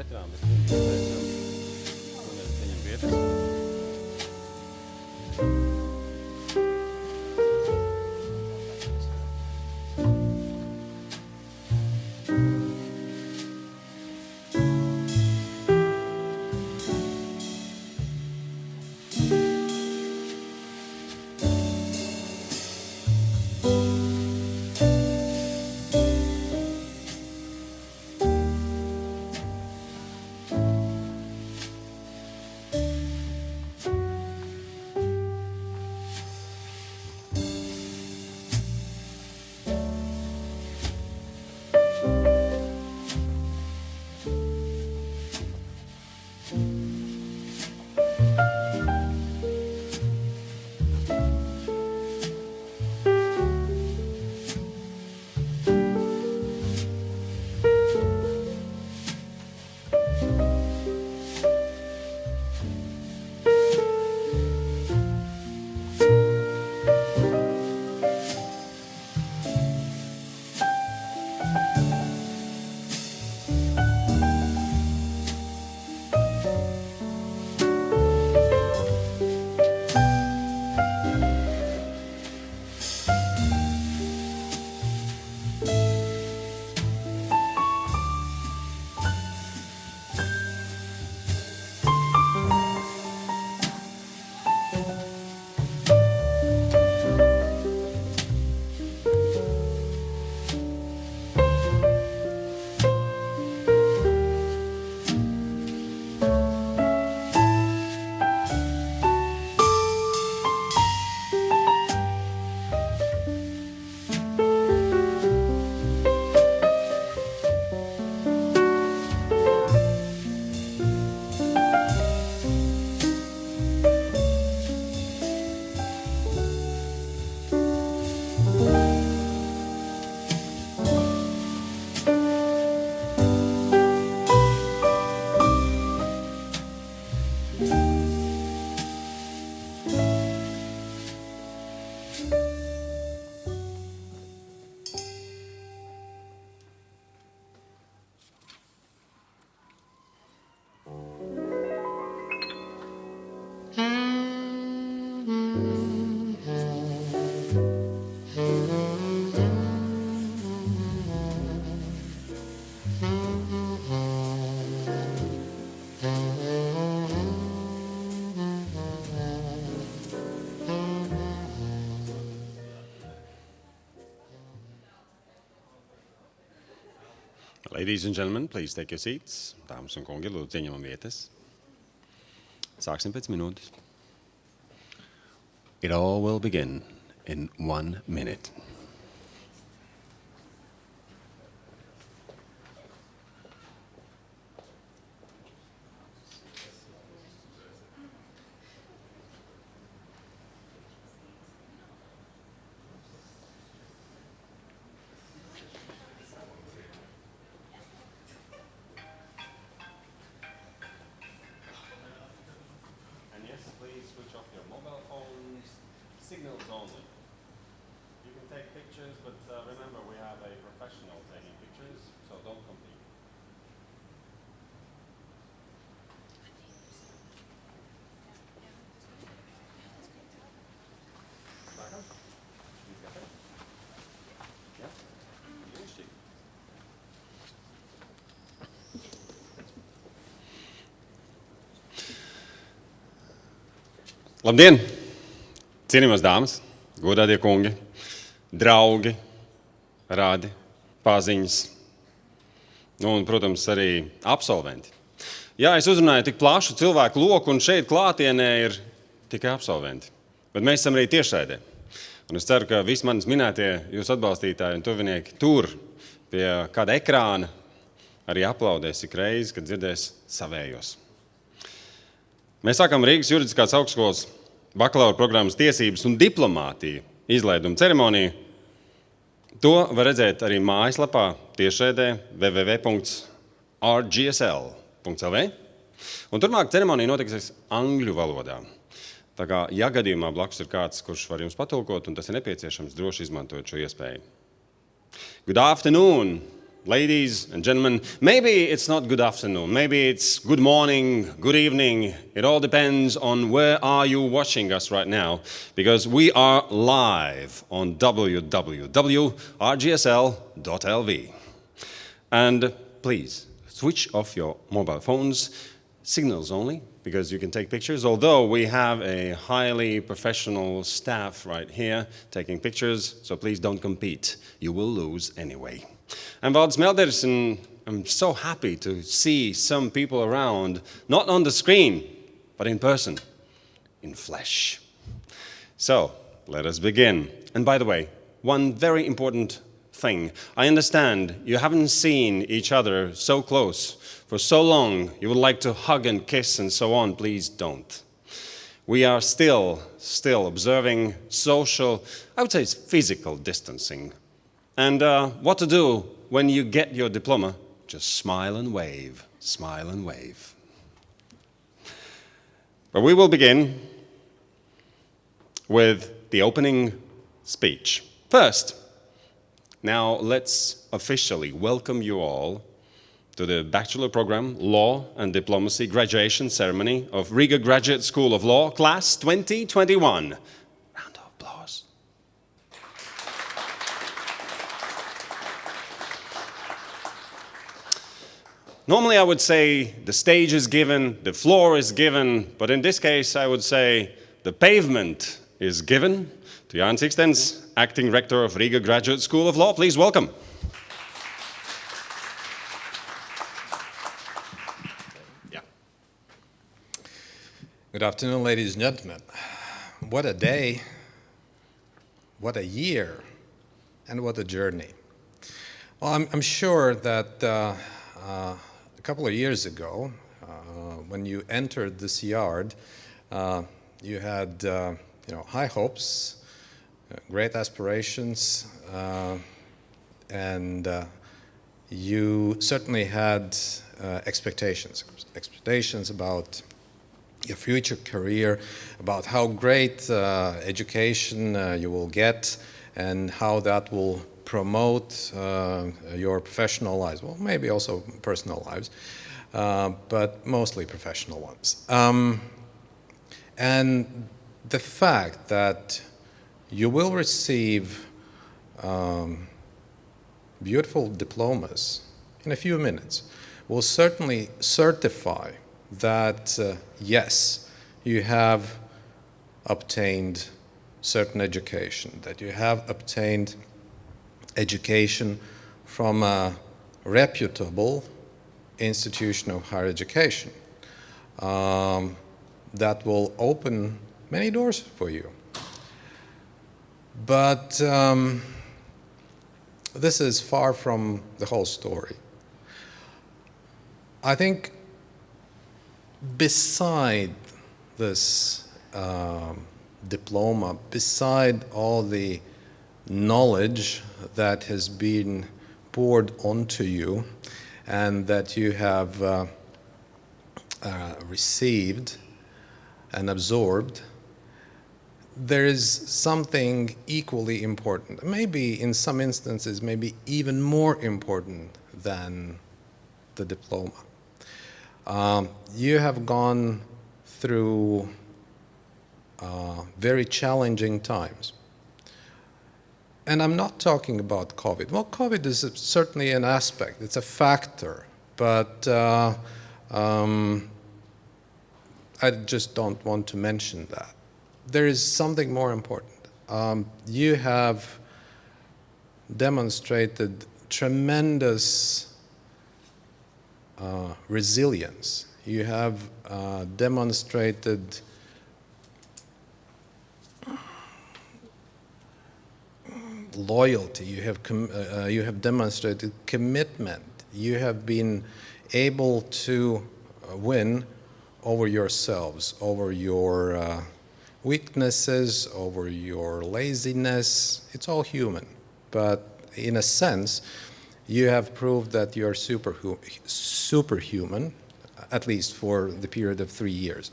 četrām, bet viņi pēc tam saņem vietas. Ladies and gentlemen, please take your seats. Dāmas un kungi, lūdzu ieņemam vietas. Sāksim pēc minūtes. It all will begin in 1 minute. Signals only. You can take pictures, but remember we have a professional taking pictures, so don't compete. Ja? Labdien! Cienījamās dāmas, godātie kungi, draugi, radi, paziņas, un, protams, arī absolventi. Jā, es uzrunāju tik plašu cilvēku loku, un šeit klātienē ir tikai absolventi. Bet mēs esam arī tiešraidē. Un es ceru, ka visi manis minētie jūsu atbalstītāji un tuvinieki tur pie kāda ekrāna arī aplaudēs ik reizi, kad dzirdēs savējos. Mēs sākam Rīgas juridiskās augstskolas bakalaura programmas tiesības un diplomātija izlaiduma ceremoniju. To var redzēt arī mājaslapā tiešraidē www.rgsl.lv. Un turpmāk ceremonija notiks angļu valodā. Tā kā, ja gadījumā blakus ir kāds, kurš var jums patulkot, un tas ir nepieciešams, droši izmantojot šo iespēju. Good afternoon, ladies and gentlemen, maybe it's not good afternoon, maybe it's good morning, good evening. It all depends on where are you watching us right now, because we are live on www.rgsl.lv. And please, switch off your mobile phones, signals only, because you can take pictures, although we have a highly professional staff right here taking pictures, so please don't compete. You will lose anyway. And Valds Melders, and I'm so happy to see some people around, not on the screen, but in person, in flesh. So, let us begin. And by the way, one very important thing. I understand you haven't seen each other so close for so long. You would like to hug and kiss and so on. Please don't. We are still observing social, I would say it's physical distancing. And what to do when you get your diploma? Just smile and wave, smile and wave. But we will begin with the opening speech. First, now let's officially welcome you all to the Bachelor Program, Law and Diplomacy graduation ceremony of Riga Graduate School of Law, Class 2021. Round of applause. Normally I would say the stage is given, the floor is given, but in this case I would say the pavement is given to Jan Sixtens, Acting Rector of Riga Graduate School of Law. Please welcome. Good afternoon, ladies and gentlemen. What a day, what a year, and what a journey. Well, I'm sure that a couple of years ago, when you entered this yard, you had high hopes, great aspirations, and you certainly had expectations about your future career, about how great education you will get and how that will promote your professional lives. Well, maybe also personal lives, but mostly professional ones. And the fact that you will receive beautiful diplomas in a few minutes will certainly certify that, yes, you have obtained certain education, that you have obtained education from a reputable institution of higher education that will open many doors for you. But this is far from the whole story. I think beside this diploma, beside all the knowledge that has been poured onto you and that you have received and absorbed, there is something equally important, maybe in some instances, maybe even more important than the diploma. You have gone through very challenging times. And I'm not talking about COVID. Well, COVID is certainly an aspect, it's a factor, but I just don't want to mention that. There is something more important. You have demonstrated tremendous resilience. You have demonstrated loyalty. You have demonstrated commitment. You have been able to win over yourselves, over your weaknesses, over your laziness. It's all human, but in a sense, you have proved that you're superhuman, at least for the period of 3 years.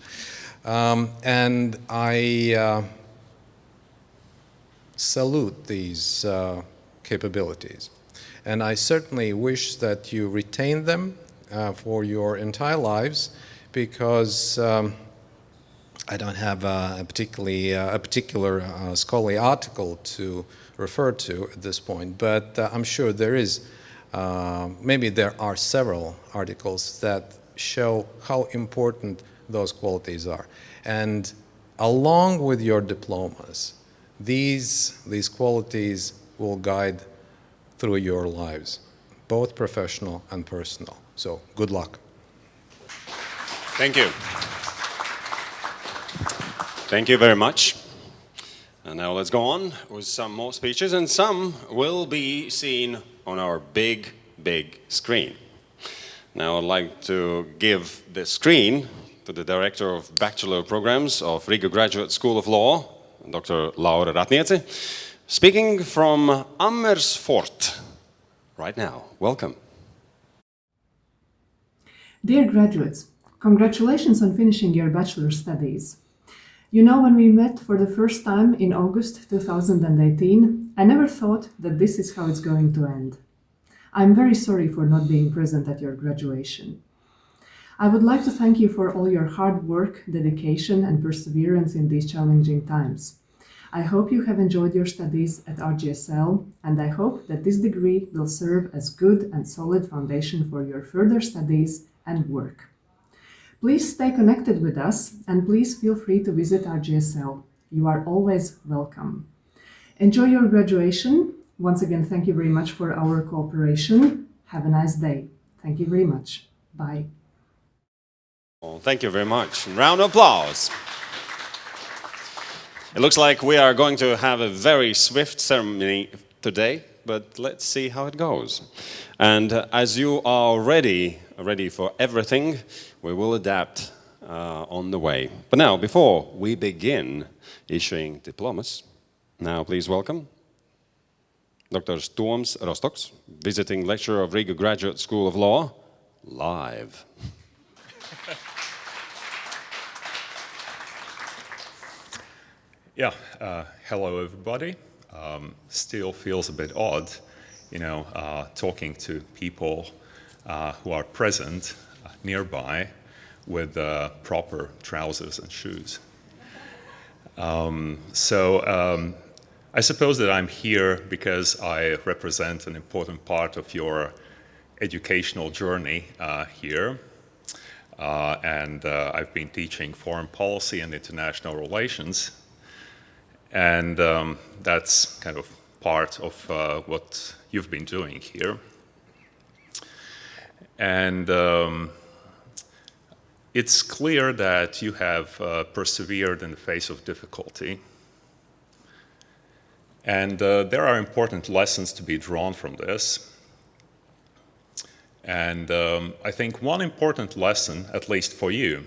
And I salute these capabilities. And I certainly wish that you retain them for your entire lives, because I don't have a particular scholarly article to refer to at this point, but I'm sure there is, maybe there are several articles that show how important those qualities are. And along with your diplomas, these qualities will guide through your lives, both professional and personal. So good luck. Thank you. Thank you very much. And now let's go on with some more speeches, and some will be seen on our big, big screen. Now I'd like to give the screen to the Director of Bachelor Programs of Riga Graduate School of Law, Dr. Laura Ratniece, speaking from Amersfoort right now. Welcome. Dear graduates, congratulations on finishing your bachelor studies. You know, when we met for the first time in August 2018, I never thought that this is how it's going to end. I'm very sorry for not being present at your graduation. I would like to thank you for all your hard work, dedication, and perseverance in these challenging times. I hope you have enjoyed your studies at RGSL, and I hope that this degree will serve as good and solid foundation for your further studies and work. Please stay connected with us, and please feel free to visit RGSL. You are always welcome. Enjoy your graduation. Once again, thank you very much for our cooperation. Have a nice day. Thank you very much. Bye. Well, thank you very much. Round of applause. It looks like we are going to have a very swift ceremony today, but let's see how it goes. And as you are ready for everything, we will adapt on the way. But now, before we begin issuing diplomas, now please welcome Dr. Toms Rostoks, visiting lecturer of Riga Graduate School of Law, live. Yeah, hello everybody. Still feels a bit odd, talking to people who are present nearby with proper trousers and shoes. I suppose that I'm here because I represent an important part of your educational journey here. And I've been teaching foreign policy and international relations. And that's kind of part of what you've been doing here. And it's clear that you have persevered in the face of difficulty. And there are important lessons to be drawn from this. And I think one important lesson, at least for you,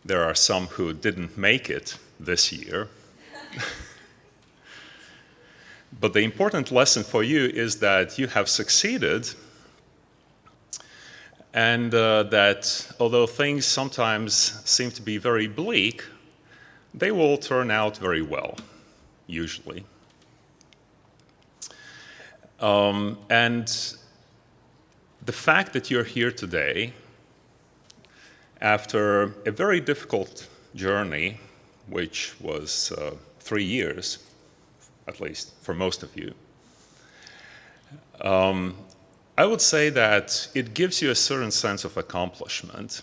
there are some who didn't make it this year. But the important lesson for you is that you have succeeded, and that although things sometimes seem to be very bleak, they will turn out very well, usually. And the fact that you're here today, after a very difficult journey, which was 3 years, at least for most of you, I would say that it gives you a certain sense of accomplishment,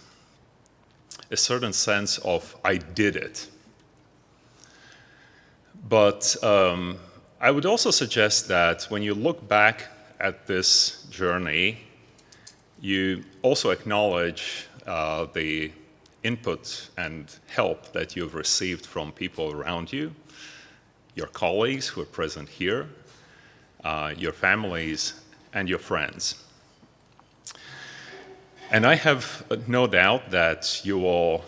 a certain sense of I did it. But I would also suggest that when you look back at this journey, you also acknowledge the input and help that you've received from people around you, your colleagues who are present here, your families, and your friends. And I have no doubt that you will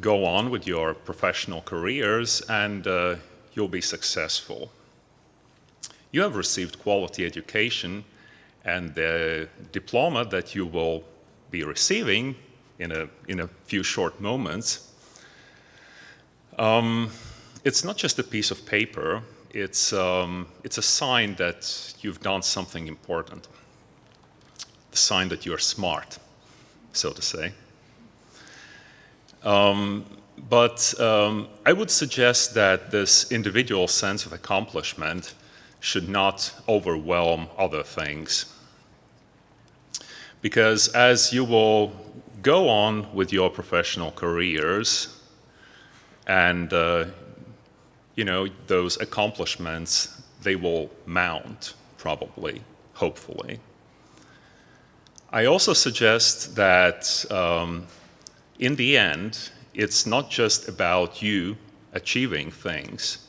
go on with your professional careers and you'll be successful. You have received quality education, and the diploma that you will be receiving in a few short moments, it's not just a piece of paper. it's a sign that you've done something important, the sign that you're smart, so to say. But I would suggest that this individual sense of accomplishment should not overwhelm other things. Because as you will go on with your professional careers and those accomplishments, they will mount, probably, hopefully. I also suggest that in the end, it's not just about you achieving things,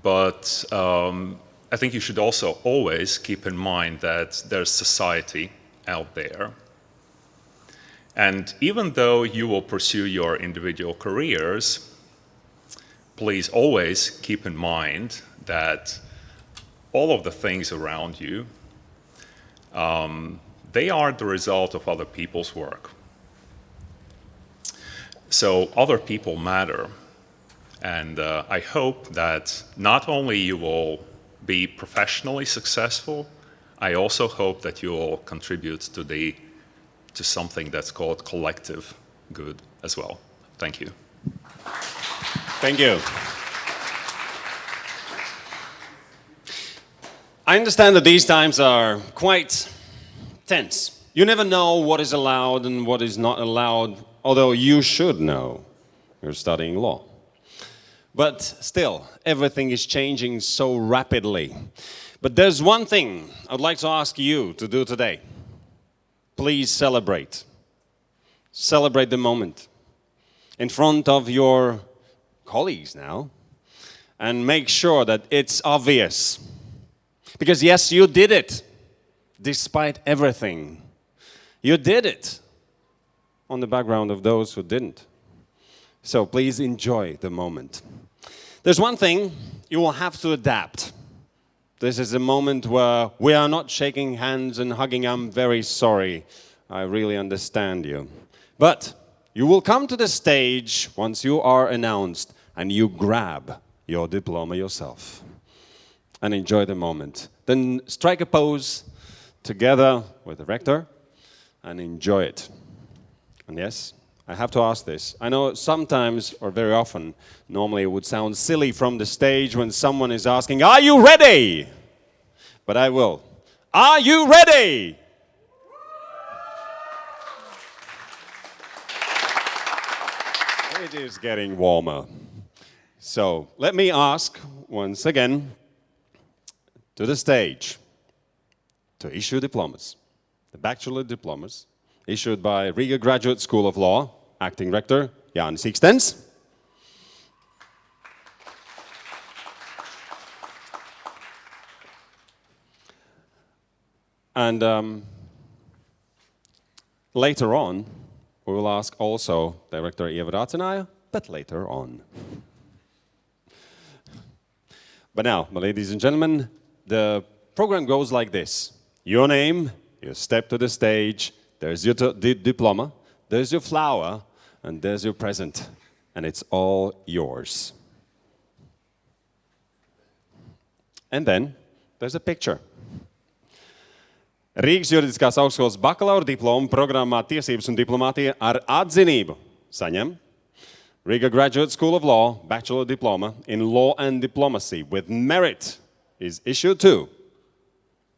but I think you should also always keep in mind that there's society out there. And even though you will pursue your individual careers, please always keep in mind that all of the things around you, they are the result of other people's work. So other people matter. And I hope that not only you will be professionally successful, I also hope that you will contribute to something that's called collective good as well. Thank you. Thank you. I understand that these times are quite tense. You never know what is allowed and what is not allowed, although you should know. You're studying law. But still, everything is changing so rapidly. But there's one thing I'd like to ask you to do today. Please celebrate. Celebrate the moment in front of your colleagues now, and make sure that it's obvious. Because yes, you did it, despite everything. You did it on the background of those who didn't. So please enjoy the moment. There's one thing you will have to adapt. This is a moment where we are not shaking hands and hugging. I'm very sorry. I really understand you. But you will come to the stage once you are announced and you grab your diploma yourself and enjoy the moment. Then strike a pose together with the rector and enjoy it. And yes, I have to ask this. I know sometimes, or very often, normally it would sound silly from the stage when someone is asking, "Are you ready?" But I will. Are you ready? It is getting warmer. So let me ask once again to the stage to issue diplomas, the bachelor diplomas, issued by Riga Graduate School of Law, Acting Rector Jānis Ikstens. And later on, we will ask also Director Ieva Rācināja, but later on. But now, my ladies and gentlemen, the program goes like this. Your name, you step to the stage, there's your diploma, there's your flower, and there's your present. And it's all yours. And then there's a picture. Rīgas Juridiskās augstskolas bakalaura diploma programmā Tiesības un diplomātija ar atzinību saņem Riga Graduate School of Law Bachelor Diploma in Law and Diplomacy with merit is issued to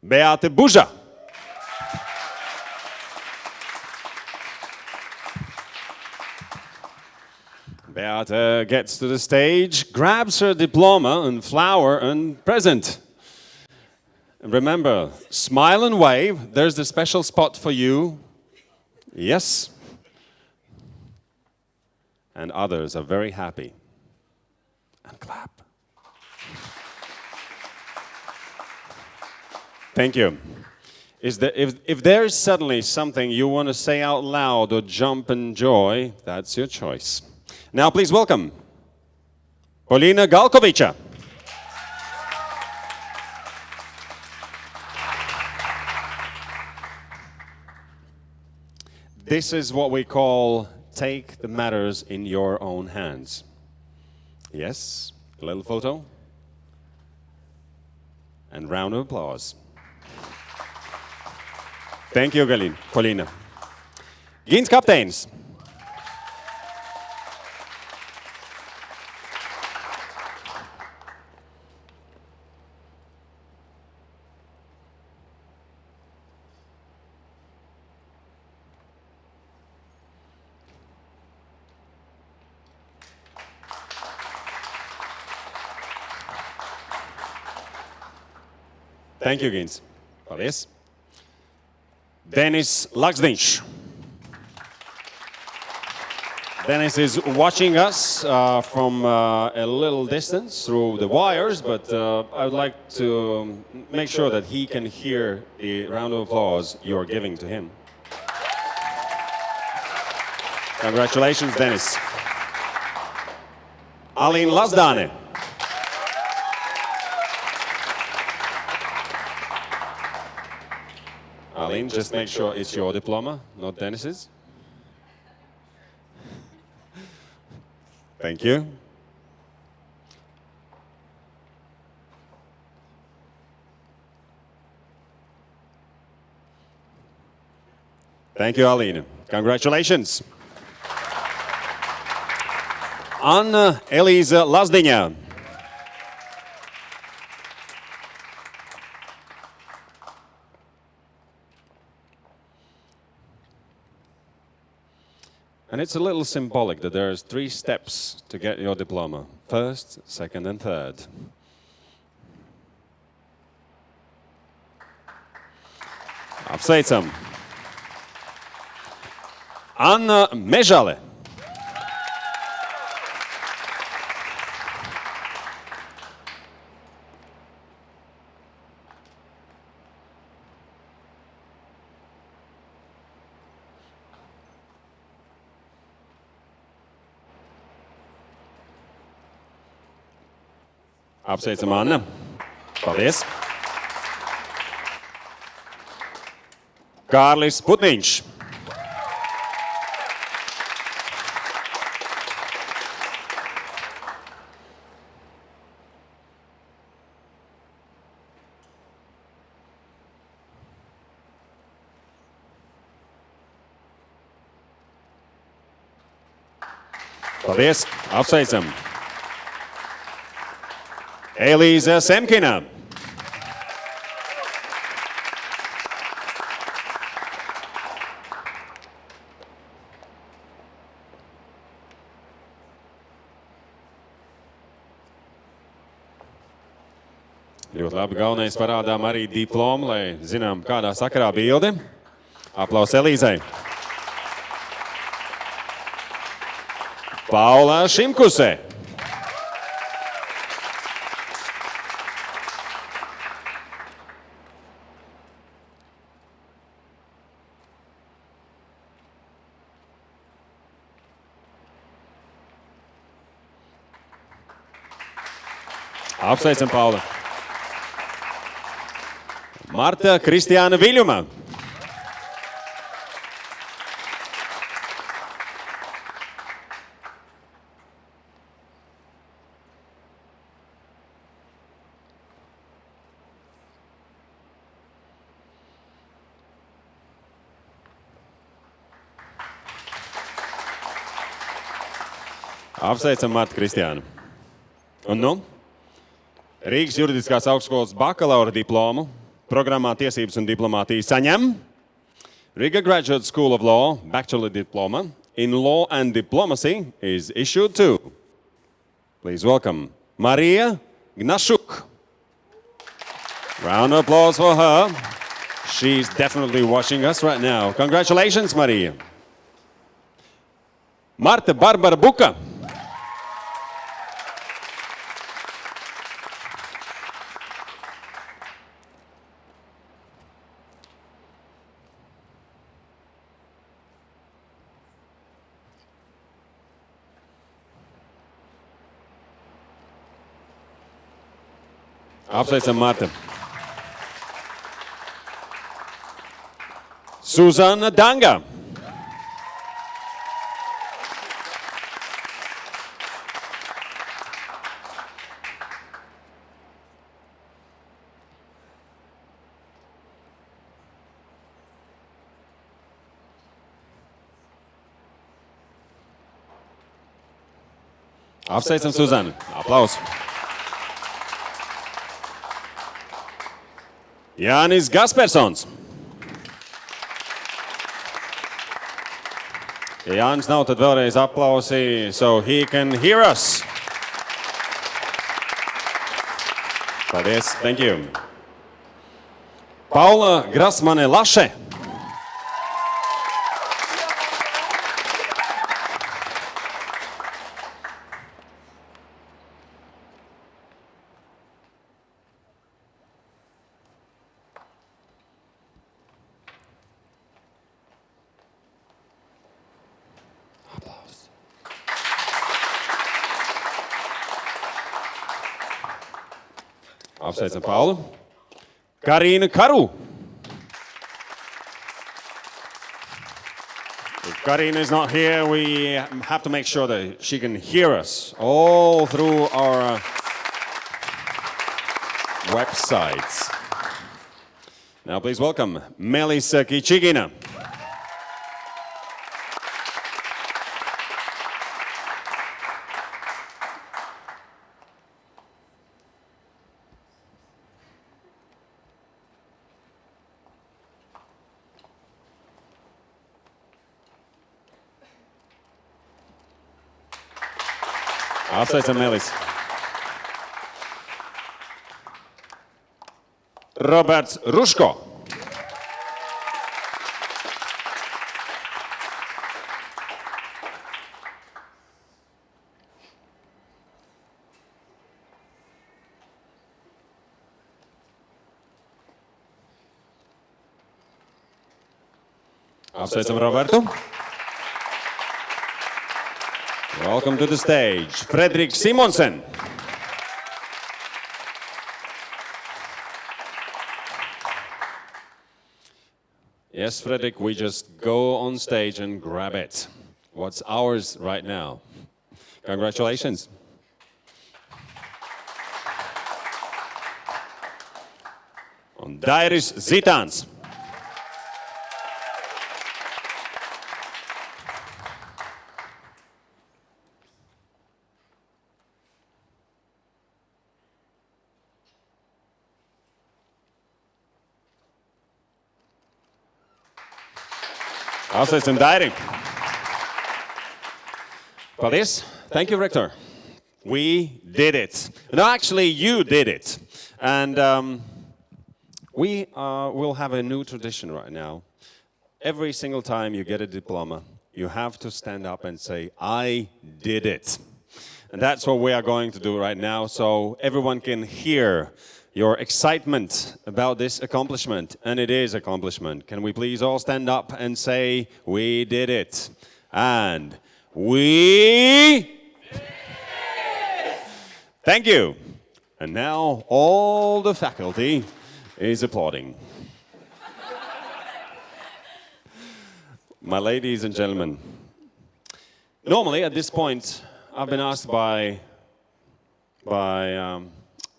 Beate Buža. Beate gets to the stage, grabs her diploma and flower and present. Remember, smile and wave. There's the special spot for you. Yes. And others are very happy. And clap. Thank you. If there is suddenly something you want to say out loud or jump in joy, that's your choice. Now please welcome Polina Galkovica. This is what we call take the matters in your own hands. Yes, a little photo. And round of applause. Thank you, Polina. Gins kapteinis. Thank you, Gins. Paldies. Denis Laksdiņš. Dennis is watching us from a little distance through the wires, but I would like to make sure that he can hear the round of applause you're giving to him. Congratulations, Dennis. Alīna Lazdāne. Alīna, just make sure it's your diploma, not Dennis's. Thank you. Thank you, Alīna. Congratulations. Anna Elīza Lazdiņa. And it's a little symbolic that there's 3 steps to get your diploma. First, second, and third. Apsveicam. Anna Mežale. Apsveicam, Anna. Paldies. Kārlis Putniņš. Paldies. Apsveicam. Elīza Semkina. Ļoti labi. Galvenais parādām arī diplomu, lai zinām, kādā sakarā bilde. Aplaus Elīzai. Paula Šimkuse. Apsveicam, Paula. Marta Kristiāna Viļuma. Apsveicam Martu Kristiānu. Un nu, Rīgas Juridiskās augstskolas bakalaura diplomu programmā Tiesības un diplomātija saņem Riga Graduate School of Law Bachelor Diploma in Law and Diplomacy is issued to, please welcome, Maria Gnashuk. Round of applause for her. She's definitely watching us right now. Congratulations, Maria. Marta Barbara Buka. Apsveicam Marta. Suzana Danga. Apsveicam Suzanu. Aplausu. Jānis Gaspersons. Ja Jānis nav, tad vēlreiz aplausi, so he can hear us. Paldies, thank you. Paula Grasmane Laše. Apsveicam Paulu. Karina Karu. If Karina is not here, we have to make sure that she can hear us all through our websites. Now please welcome Melissa Kichigina. Apsveicam Melis. Roberts Ruško. Apsveicam Robertu. Welcome to the stage, Fredrik Simonsen. Yes, Fredrik, we just go on stage and grab it. What's ours right now? Congratulations. On Dairis Zitāns. Apsveicam Dairi. Paldies. Thank you, Rector. We did it. No, actually, you did it. And we will have a new tradition right now. Every single time you get a diploma, you have to stand up and say, I did it. And that's what we are going to do right now, so everyone can hear your excitement about this accomplishment, and it is accomplishment. Can we please all stand up and say, we did it? And we did it! Thank you. And now all the faculty is applauding. My ladies and gentlemen, normally at this point, I've been asked by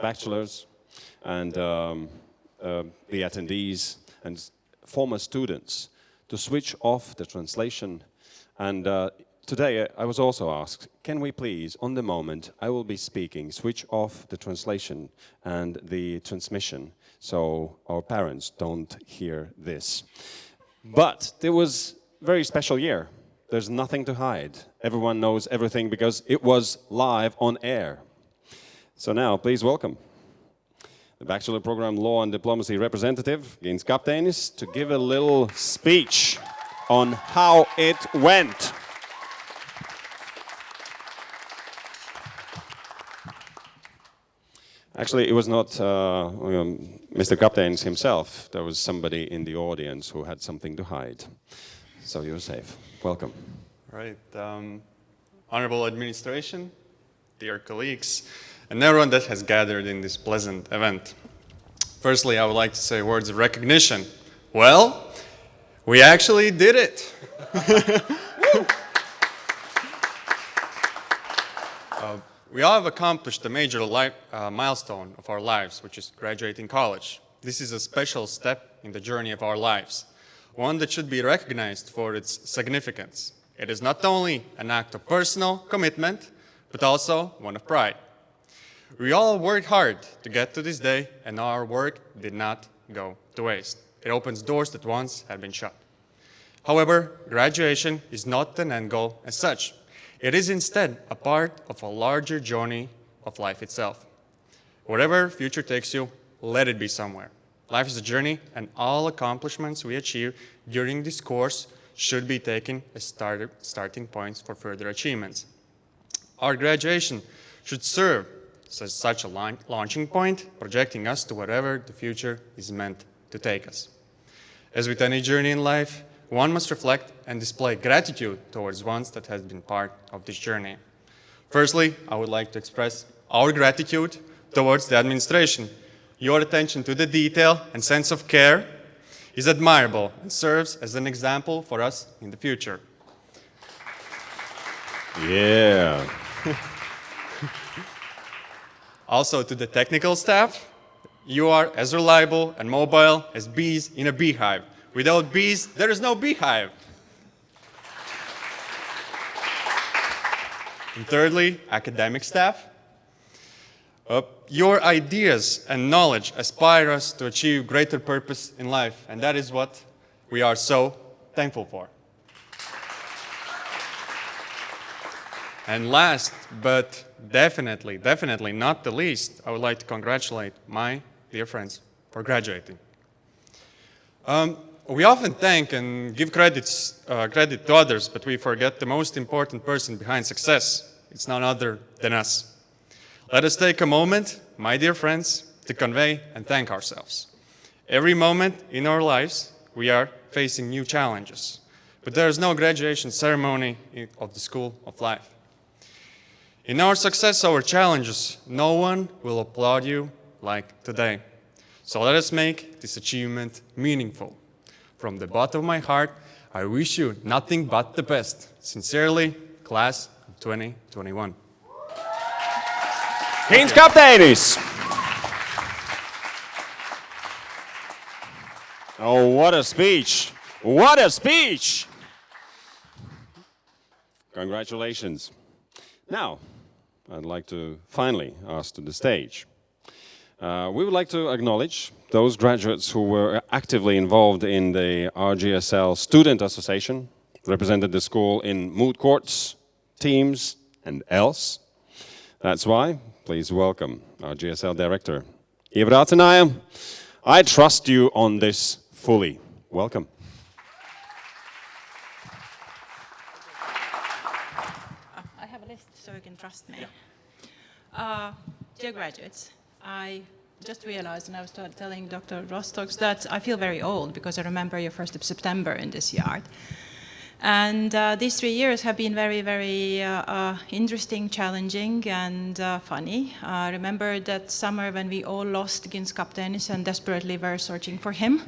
bachelors and the attendees and former students to switch off the translation. And today I was also asked, can we please, on the moment I will be speaking, switch off the translation and the transmission so our parents don't hear this. But there was a very special year. There's nothing to hide. Everyone knows everything because it was live on air. So now, please welcome the Bachelor Program Law and Diplomacy representative, Gins Kapteinis, to give a little speech on how it went. Actually, it was not Mr. Kapteinis himself. There was somebody in the audience who had something to hide. So you're safe. Welcome. Right. Honorable administration, dear colleagues, and everyone that has gathered in this pleasant event. Firstly, I would like to say words of recognition. Well, we actually did it. We all have accomplished a major milestone of our lives, which is graduating college. This is a special step in the journey of our lives, one that should be recognized for its significance. It is not only an act of personal commitment, but also one of pride. We all worked hard to get to this day, and our work did not go to waste. It opens doors that once had been shut. However, graduation is not an end goal as such. It is instead a part of a larger journey of life itself. Wherever future takes you, let it be somewhere. Life is a journey, and all accomplishments we achieve during this course should be taken as starting points for further achievements. Our graduation should serve as such a launching point, projecting us to wherever the future is meant to take us. As with any journey in life, one must reflect and display gratitude towards ones that has been part of this journey. Firstly, I would like to express our gratitude towards the administration. Your attention to the detail and sense of care is admirable and serves as an example for us in the future. Yeah. Also to the technical staff, you are as reliable and mobile as bees in a beehive. Without bees, there is no beehive. And thirdly, academic staff. Your ideas and knowledge aspire us to achieve greater purpose in life, and that is what we are so thankful for. And last, but definitely not the least, I would like to congratulate my dear friends for graduating. We often thank and give credit to others, but we forget the most important person behind success. It's none other than us. Let us take a moment, my dear friends, to convey and thank ourselves. Every moment in our lives, we are facing new challenges, but there is no graduation ceremony of the School of Life. In our success over challenges, no one will applaud you like today. So let us make this achievement meaningful. From the bottom of my heart, I wish you nothing but the best. Sincerely, class of 2021. Hins kapteinis! Oh, what a speech! What a speech! Congratulations. Now, I'd like to finally ask to the stage. We would like to acknowledge those graduates who were actively involved in the RGSL Student Association, represented the school in moot courts, teams, and else. That's why, please welcome our GSL Director, Ieva Rācināja. I trust you on this fully. Welcome. I have a list so you can trust me. Dear graduates, I just realized, and I was telling Dr. Rostoks, that I feel very old because I remember your 1st of September in this yard. And these 3 years have been very, very interesting, challenging, and funny. I remember that summer when we all lost Gins Kapteinis and desperately were searching for him.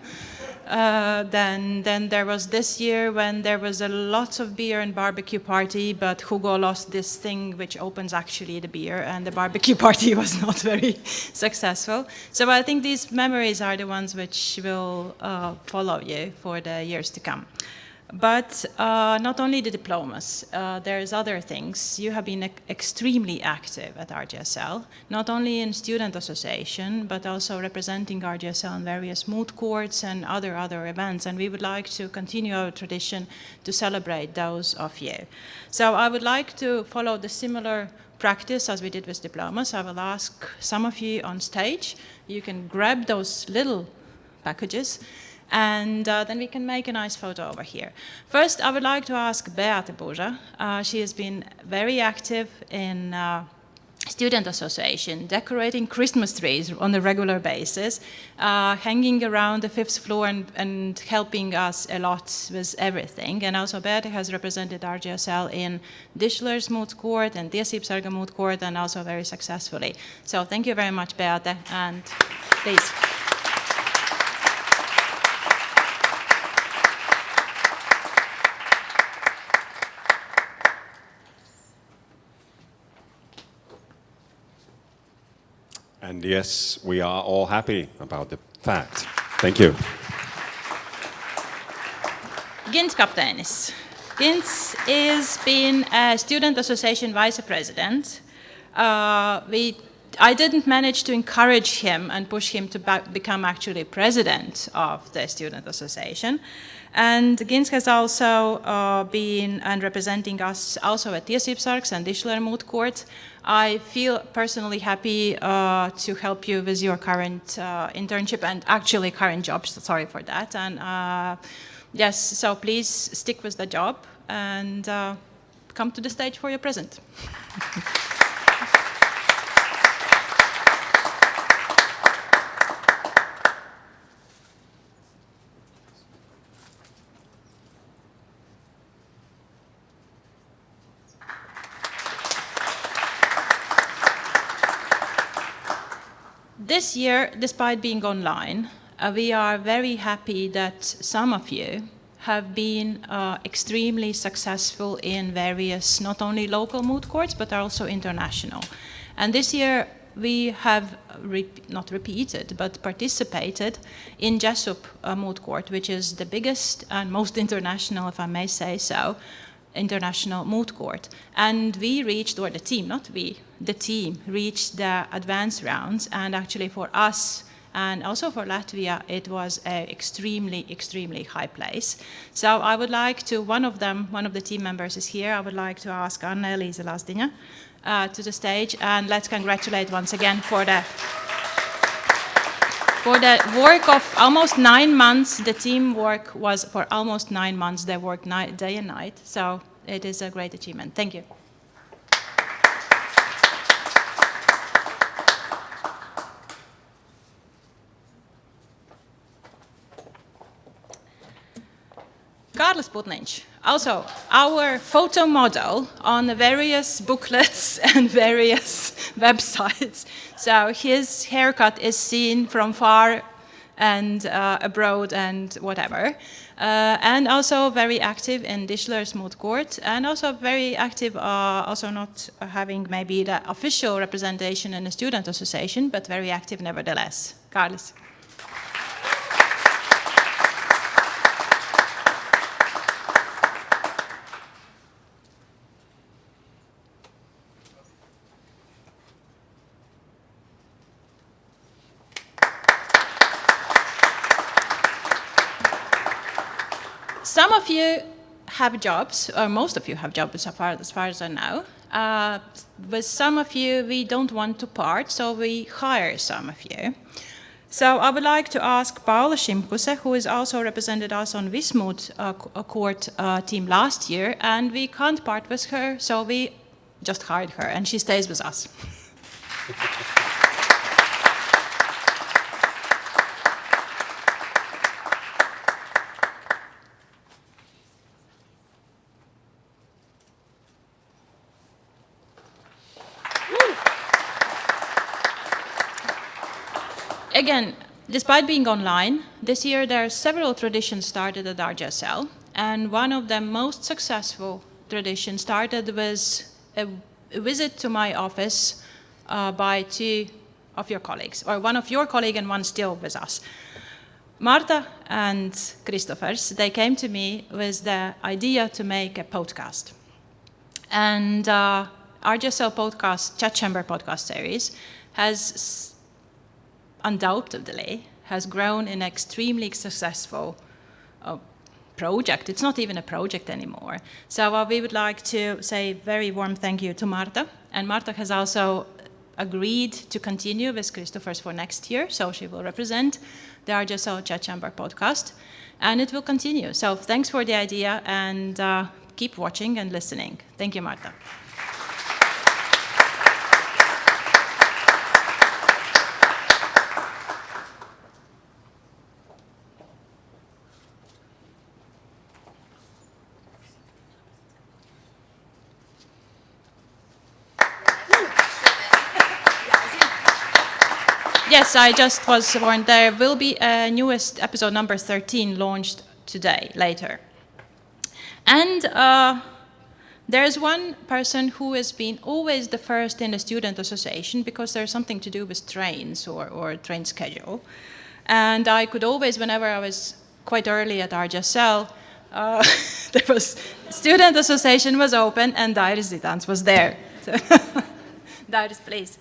Then there was this year when there was a lot of beer and barbecue party, but Hugo lost this thing which opens actually the beer, and the barbecue party was not very successful. So I think these memories are the ones which will follow you for the years to come. But not only the diplomas, there's other things. You have been extremely active at RGSL, not only in student association, but also representing RGSL in various moot courts and other events. And we would like to continue our tradition to celebrate those of you. So I would like to follow the similar practice as we did with diplomas. I will ask some of you on stage. You can grab those little packages, and then we can make a nice photo over here. First, I would like to ask Beate Buža. She has been very active in student association, decorating Christmas trees on a regular basis, hanging around the 5th floor and helping us a lot with everything. And also Beate has represented RGSL in Dischler's moot court and Tiesībsarga moot court, and also very successfully. So thank you very much, Beate, and please. And yes, we are all happy about the fact. Thank you. Gins Kapteinis. Gins is been a student association vice president. I didn't manage to encourage him and push him to become actually president of the student association. And Gins has also been and representing us also at Tiesībsargs and Dishler Moot Court. I feel personally happy to help you with your current internship and actually current job. So sorry for that. And yes, so please stick with the job and come to the stage for your present. This year, despite being online, we are very happy that some of you have been extremely successful in various, not only local moot courts, but also international. And this year, we have not repeated, but participated in Jesup Moot Court, which is the biggest and most international, if I may say so, international moot court. And we reached, or the team, not we, the team reached the advanced rounds. And actually for us, and also for Latvia, it was an extremely, extremely high place. So I would like to, one of the team members is here, I would like to ask Anna-Elisa Lazdiņa to the stage, and let's congratulate once again for the work of almost 9 months. The teamwork was for almost 9 months. They worked day and night, so it is a great achievement. Thank you. Kārlis Putniņš, also our photo model on the various booklets and various websites. So his haircut is seen from far and abroad and whatever. And also very active in Dishler's Moot Court, and also very active, also not having maybe the official representation in the student association, but very active nevertheless. Kārlis. Some of you have jobs, or most of you have jobs as far as I know. With some of you, we don't want to part, so we hire some of you. So I would like to ask Paula Šimkuse, who has also represented us on Vismut court team last year, and we can't part with her, so we just hired her, and she stays with us. Again, despite being online, this year there are several traditions started at RGSL, and one of the most successful traditions started with a visit to my office by 2 of your colleagues, or one of your colleagues and one still with us. Marta and Christophers, they came to me with the idea to make a podcast. And RGSL podcast, Chat Chamber podcast series, has undoubtedly has grown in an extremely successful project. It's not even a project anymore. So we would like to say a very warm thank you to Marta. And Marta has also agreed to continue with Christophers for next year. So she will represent the RGSL Chat Chamber podcast. And it will continue. So thanks for the idea, and keep watching and listening. Thank you, Marta. Yes, I just was warned there will be a newest episode number 13 launched today, later. And there's one person who has been always the first in the student association because there's something to do with trains or train schedule. And I could always, whenever I was quite early at RGSL, there was student association was open and Dairis Zitans was there. So Dairis, please.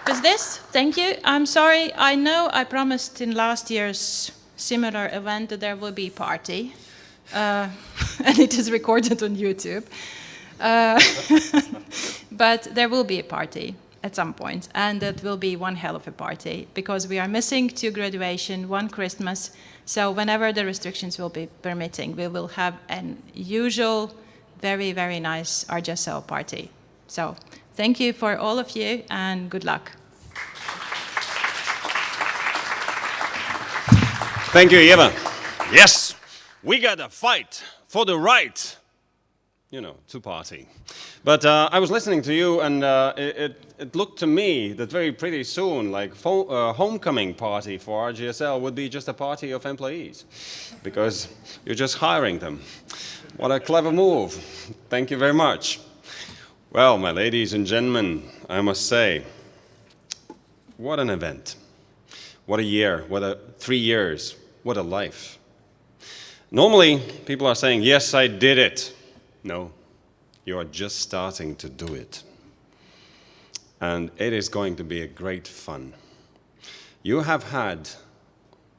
With this, thank you. I'm sorry, I know I promised in last year's similar event that there will be a party, and it is recorded on YouTube. But there will be a party at some point, and it will be one hell of a party, because we are missing 2 graduation, 1 Christmas, so whenever the restrictions will be permitting, we will have an usual, very, very nice RGSL party. So thank you for all of you, and good luck. Thank you, Eva. Yes, we got to fight for the right, to party. But I was listening to you, and it looked to me that very pretty soon, like homecoming party for RGSL would be just a party of employees, because you're just hiring them. What a clever move. Thank you very much. Well, my ladies and gentlemen, I must say, what an event. What a year, 3 years, what a life. Normally, people are saying, yes, I did it. No, you are just starting to do it. And it is going to be a great fun. You have had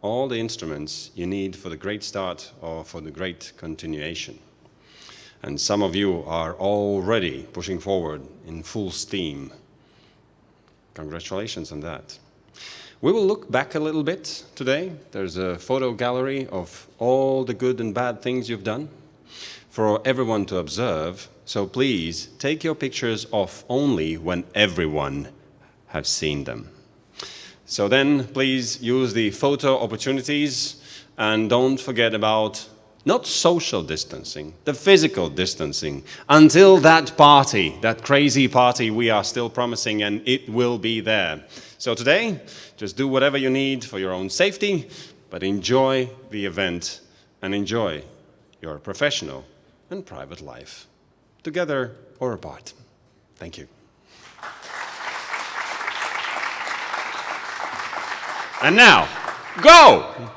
all the instruments you need for the great start or for the great continuation. And some of you are already pushing forward in full steam. Congratulations on that. We will look back a little bit today. There's a photo gallery of all the good and bad things you've done for everyone to observe. So please take your pictures off only when everyone has seen them. So then please use the photo opportunities and don't forget about not social distancing, the physical distancing, until that party, that crazy party we are still promising, and it will be there. So today, just do whatever you need for your own safety, but enjoy the event and enjoy your professional and private life, together or apart. Thank you. And now, go!